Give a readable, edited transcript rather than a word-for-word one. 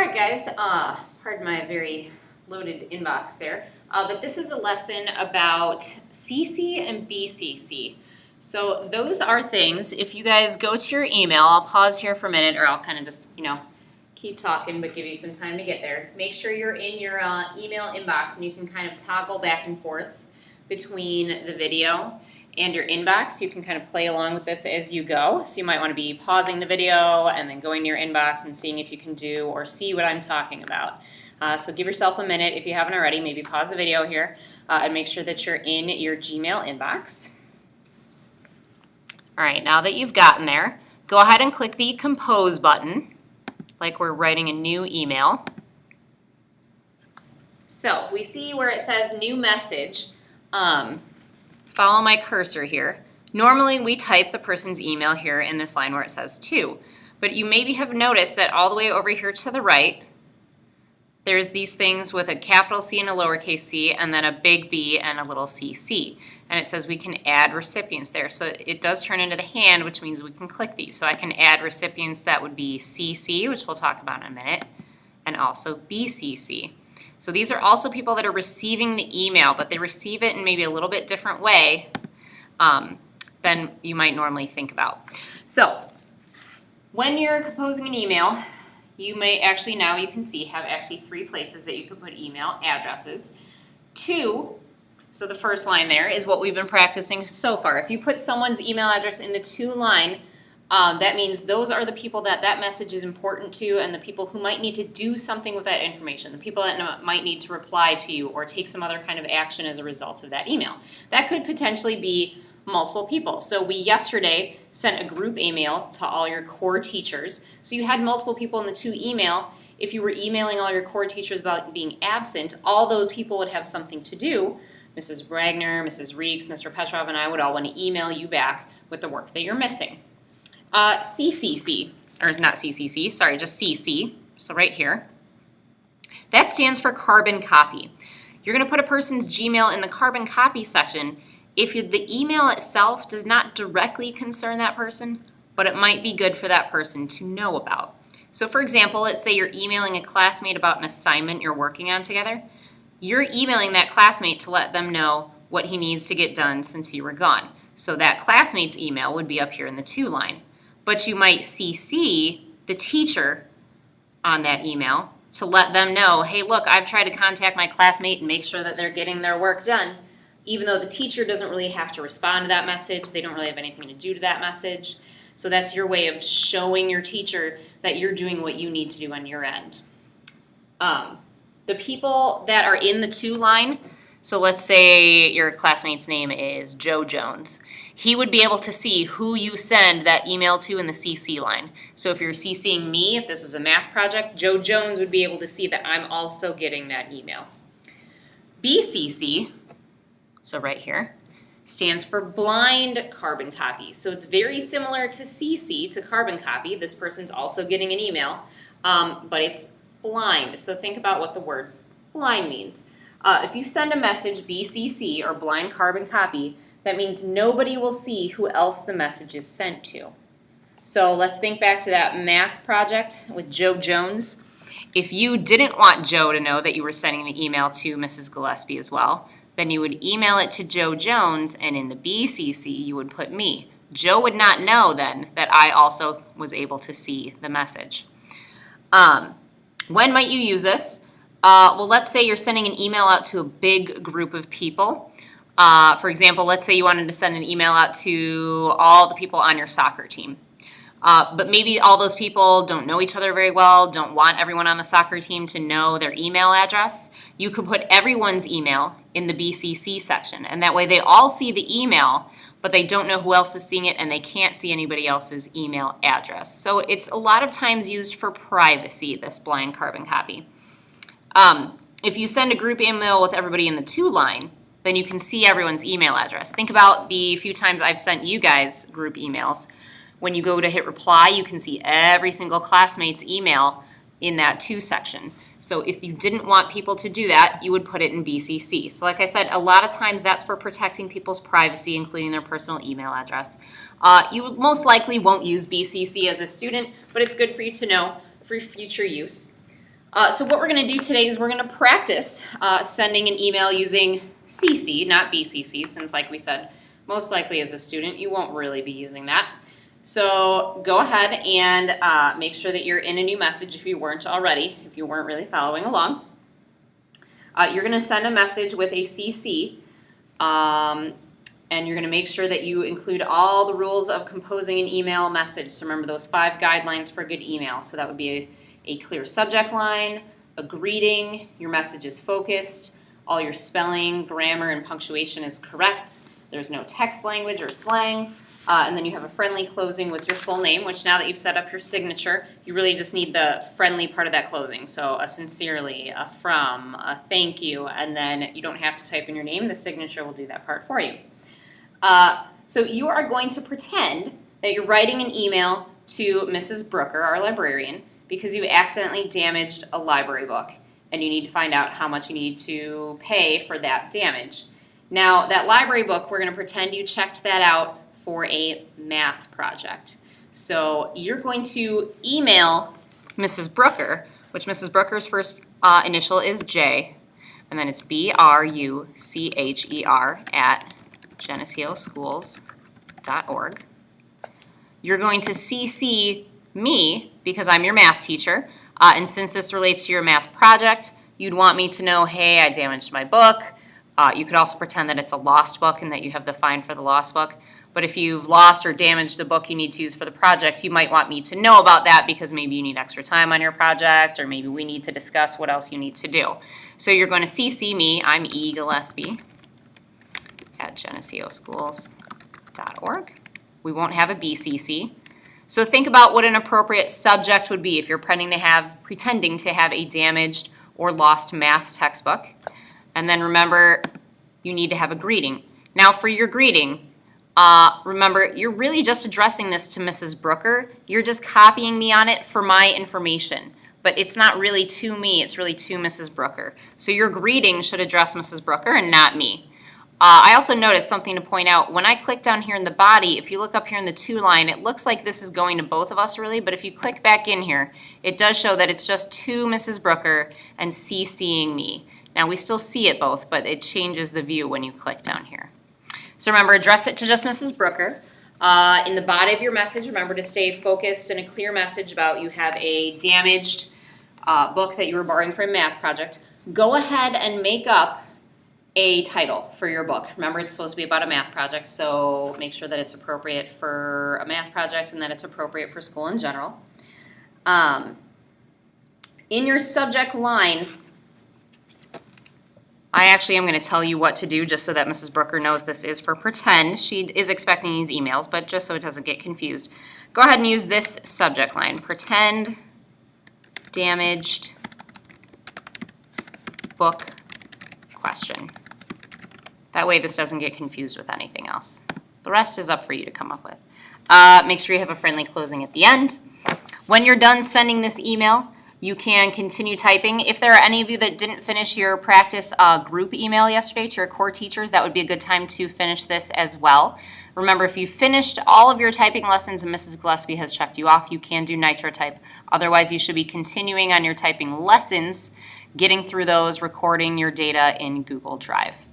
right, guys, pardon my very loaded inbox there, but this is a lesson about CC and BCC. So those are things, if you guys go to your email, I'll pause here for a minute, or I'll kind of just, keep talking, but give you some time to get there. Make sure you're in your email inbox, and you can kind of toggle back and forth between the video and your inbox. You can kind of play along with this as you go. So you might want to be pausing the video and then going to your inbox and seeing if you can do or see what I'm talking about. So give yourself a minute if you haven't already. Maybe pause the video here and make sure that you're in your Gmail inbox. All right, now that you've gotten there, go ahead and click the Compose button, like we're writing a new email. So we see where it says New Message. Follow my cursor here. Normally we type the person's email here in this line where it says to, but you maybe have noticed that all the way over here to the right, there's these things with a capital C and a lowercase c, and then a big B and a little cc. And it says we can add recipients there. So it does turn into the hand, which means we can click these. So I can add recipients that would be CC, which we'll talk about in a minute, and also BCC. So these are also people that are receiving the email, but they receive it in maybe a little bit different way than you might normally think about. So when you're composing an email, you may actually, now you can see, have actually 3 places that you could put email addresses. 2, so the first line there is what we've been practicing so far. If you put someone's email address in the to line, that means those are the people that that message is important to, and the people who might need to do something with that information, the people that might need to reply to you or take some other kind of action as a result of that email. That could potentially be multiple people. So we yesterday sent a group email to all your core teachers. So you had multiple people in the to email. If you were emailing all your core teachers about being absent, all those people would have something to do. Mrs. Wagner, Mrs. Reeks, Mr. Petrov, and I would all want to email you back with the work that you're missing. CCC, or not CCC, sorry, just CC, so right here. That stands for carbon copy. You're going to put a person's Gmail in the carbon copy section if the email itself does not directly concern that person, but it might be good for that person to know about. So for example, let's say you're emailing a classmate about an assignment you're working on together. You're emailing that classmate to let them know what he needs to get done since you were gone. So that classmate's email would be up here in the to line. But you might CC the teacher on that email to let them know, hey, look, I've tried to contact my classmate and make sure that they're getting their work done. Even though the teacher doesn't really have to respond to that message, they don't really have anything to do to that message. So that's your way of showing your teacher that you're doing what you need to do on your end. The people that are in the to line, so let's say your classmate's name is Joe Jones. He would be able to see who you send that email to in the CC line. So if you're CCing me, if this was a math project, Joe Jones would be able to see that I'm also getting that email. BCC, so right here, stands for blind carbon copy. So it's very similar to CC, to carbon copy. This person's also getting an email, but it's blind. So think about what the word blind means. If you send a message BCC, or blind carbon copy, that means nobody will see who else the message is sent to. So let's think back to that math project with Joe Jones. If you didn't want Joe to know that you were sending the email to Mrs. Gillespie as well, then you would email it to Joe Jones, and in the BCC you would put me. Joe would not know then that I also was able to see the message. When might you use this? Well, let's say you're sending an email out to a big group of people. For example, let's say you wanted to send an email out to all the people on your soccer team. But maybe all those people don't know each other very well, don't want everyone on the soccer team to know their email address. You could put everyone's email in the BCC section, and that way they all see the email, but they don't know who else is seeing it, and they can't see anybody else's email address. So it's a lot of times used for privacy, this blind carbon copy. If you send a group email with everybody in the to line, then you can see everyone's email address. Think about the few times I've sent you guys group emails. When you go to hit reply, you can see every single classmate's email in that to section. So if you didn't want people to do that, you would put it in BCC. So like I said, a lot of times that's for protecting people's privacy, including their personal email address. You most likely won't use BCC as a student, but it's good for you to know for future use. So what we're going to do today is we're going to practice sending an email using CC, not BCC, since like we said, most likely as a student you won't really be using that. So go ahead and make sure that you're in a new message if you weren't already, if you weren't really following along. You're going to send a message with a CC, and you're going to make sure that you include all the rules of composing an email message. So remember those 5 guidelines for a good email. So that would be a clear subject line, a greeting, your message is focused, all your spelling, grammar, and punctuation is correct. There's no text language or slang. And then you have a friendly closing with your full name, which now that you've set up your signature, you really just need the friendly part of that closing. So a sincerely, a from, a thank you, and then you don't have to type in your name. The signature will do that part for you. So you are going to pretend that you're writing an email to Mrs. Brooker, our librarian, because you accidentally damaged a library book, and you need to find out how much you need to pay for that damage. Now, that library book, we're going to pretend you checked that out for a math project. So you're going to email Mrs. Brooker, which Mrs. Brooker's first initial is J, and then it's BRUCHER at GeneseoSchools.org. You're going to CC me because I'm your math teacher, and since this relates to your math project, you'd want me to know, hey, I damaged my book. You could also pretend that it's a lost book and that you have the fine for the lost book. But if you've lost or damaged a book you need to use for the project, you might want me to know about that because maybe you need extra time on your project, or maybe we need to discuss what else you need to do. So you're going to CC me. I'm E. Gillespie at GeneseoSchools.org. We won't have a BCC. So think about what an appropriate subject would be if you're pretending to have a damaged or lost math textbook. And then remember, you need to have a greeting. Now for your greeting, remember, you're really just addressing this to Mrs. Brooker. You're just copying me on it for my information. But it's not really to me, it's really to Mrs. Brooker. So your greeting should address Mrs. Brooker and not me. I also noticed something to point out. When I click down here in the body, if you look up here in the to line, it looks like this is going to both of us really, but if you click back in here, it does show that it's just to Mrs. Brooker and CCing me. Now we still see it both, but it changes the view when you click down here. So remember, address it to just Mrs. Brooker. In the body of your message, remember to stay focused and a clear message about you have a damaged book that you were borrowing for a math project. Go ahead and make up a title for your book. Remember, it's supposed to be about a math project, so make sure that it's appropriate for a math project and that it's appropriate for school in general. In your subject line, I actually am going to tell you what to do just so that Mrs. Brooker knows this is for pretend. She is expecting these emails, but just so it doesn't get confused. Go ahead and use this subject line. Pretend damaged book question. That way this doesn't get confused with anything else. The rest is up for you to come up with. Make sure you have a friendly closing at the end. When you're done sending this email, you can continue typing. If there are any of you that didn't finish your practice group email yesterday to your core teachers, that would be a good time to finish this as well. Remember, if you finished all of your typing lessons and Mrs. Gillespie has checked you off, you can do nitro type. Otherwise, you should be continuing on your typing lessons, getting through those, recording your data in Google Drive.